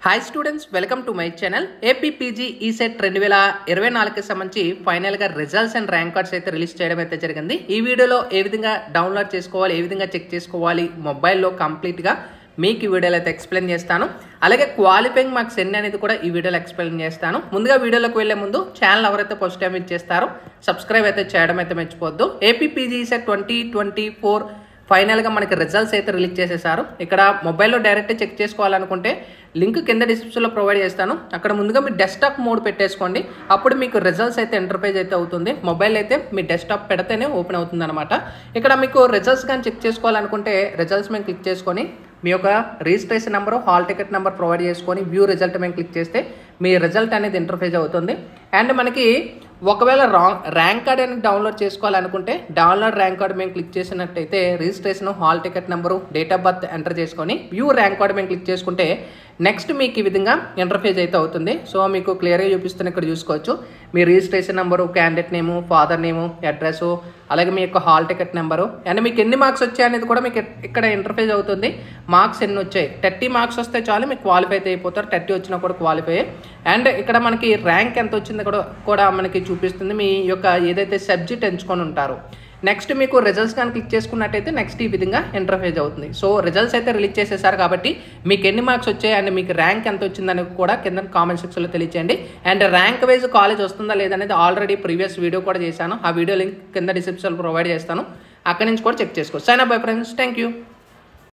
Hi students, welcome to my channel. APPG ECET 2024కి సంబంధించి ఫైనల్గా రిజల్ట్స్ అండ్ ర్యాంక్ కార్డ్స్ అయితే రిలీజ్ చేయడం అయితే జరిగింది. ఈ వీడియోలో ఏ విధంగా డౌన్లోడ్ చేసుకోవాలి, ఏ విధంగా చెక్ చేసుకోవాలి మొబైల్లో కంప్లీట్గా మీకు ఈ వీడియోలో అయితే ఎక్స్ప్లెయిన్ చేస్తాను. అలాగే క్వాలిఫైయింగ్ మార్క్స్ ఎన్ని అనేది కూడా ఈ వీడియోలో ఎక్స్ప్లెయిన్ చేస్తాను. ముందుగా వీడియోలోకి వెళ్లే ముందు ఛానల్ ఎవరైతే ఫస్ట్ టైం ఇచ్చేస్తారో సబ్స్క్రైబ్ అయితే చేయడం అయితే మర్చిపోవద్దు. ఏపీపీజీ ఈసెట్ 2024 ఫైనల్గా మనకి రిజల్ట్స్ అయితే రిలీజ్ చేసేసారు. ఇక్కడ మొబైల్లో డైరెక్ట్ చెక్ చేసుకోవాలనుకుంటే లింక్ కింద డిస్క్రిప్షన్లో ప్రొవైడ్ చేస్తాను. అక్కడ ముందుగా మీ డెస్క్టాప్ మోడ్ పెట్టేసుకోండి. అప్పుడు మీకు రిజల్ట్స్ అయితే ఇంటర్ఫేస్ అయితే అవుతుంది. మొబైల్ అయితే మీ డెస్క్టాప్ పెడితేనే ఓపెన్ అవుతుంది అనమాట. ఇక్కడ మీకు రిజల్ట్స్ కానీ చెక్ చేసుకోవాలనుకుంటే రిజల్ట్స్ మేము క్లిక్ చేసుకొని మీ యొక్క registration number, hall ticket number provide చేసుకొని వ్యూ రిజల్ట్ మేము క్లిక్ చేస్తే మీ రిజల్ట్ అనేది ఇంటర్ఫేస్ అవుతుంది. అండ్ మనకి ఒకవేళ ర్యాంక్ కార్డ్ అనేది డౌన్లోడ్ చేసుకోవాలనుకుంటే డౌన్లోడ్ ర్యాంక్ కార్డ్ మేము క్లిక్ చేసినట్టయితే registration, hall ticket number, date of birth enter చేసుకొని వ్యూ ర్యాంక్ కార్డ్ మేము క్లిక్ చేసుకుంటే నెక్స్ట్ మీకు ఈ విధంగా ఇంటర్ఫేస్ అయితే అవుతుంది. సో మీకు క్లియర్గా చూపిస్తున్న ఇక్కడ చూసుకోవచ్చు. మీ registration number, candidate name, father name, address, అలాగే మీ యొక్క హాల్ టికెట్ నెంబరు అండ్ మీకు ఎన్ని మార్క్స్ వచ్చాయి అనేది కూడా మీకు ఇక్కడ ఇంటర్ఫేస్ అవుతుంది. మార్క్స్ ఎన్ని వచ్చాయి, 30 మార్క్స్ వస్తే చాలు మీకు క్వాలిఫై అయితే అయిపోతారు. 30 వచ్చినా కూడా క్వాలిఫై. అండ్ ఇక్కడ మనకి ర్యాంక్ ఎంత వచ్చిందో కూడా మనకి చూపిస్తుంది. మీ యొక్క ఏదైతే సబ్జెక్ట్ ఎంచుకొని ఉంటారో నెక్స్ట్ మీకు రిజల్ట్స్ కానీ క్లిక్ చేసుకున్నట్టయితే నెక్స్ట్ ఈ విధంగా ఇంటర్ఫేస్ అవుతుంది. సో రిజల్ట్స్ అయితే రిలీజ్ చేసేసారు కాబట్టి మీకు ఎన్ని మార్క్స్ వచ్చాయి అండ్ మీకు ర్యాంక్ ఎంత వచ్చిందని కూడా కింద కామెంట్ సెక్షన్లో తెలియచేయండి. అండ్ ర్యాంక్ వైజ్ కాలేజ్ వస్తుందా లేదనేది ఆల్రెడీ ప్రీవియస్ వీడియో కూడా చేశాను. ఆ వీడియో లింక్ కింద డిస్క్రిప్షన్లో ప్రొవైడ్ చేస్తాను. అక్కడి నుంచి కూడా చెక్ చేసుకోవచ్చు. Sign up by friends. Thank you.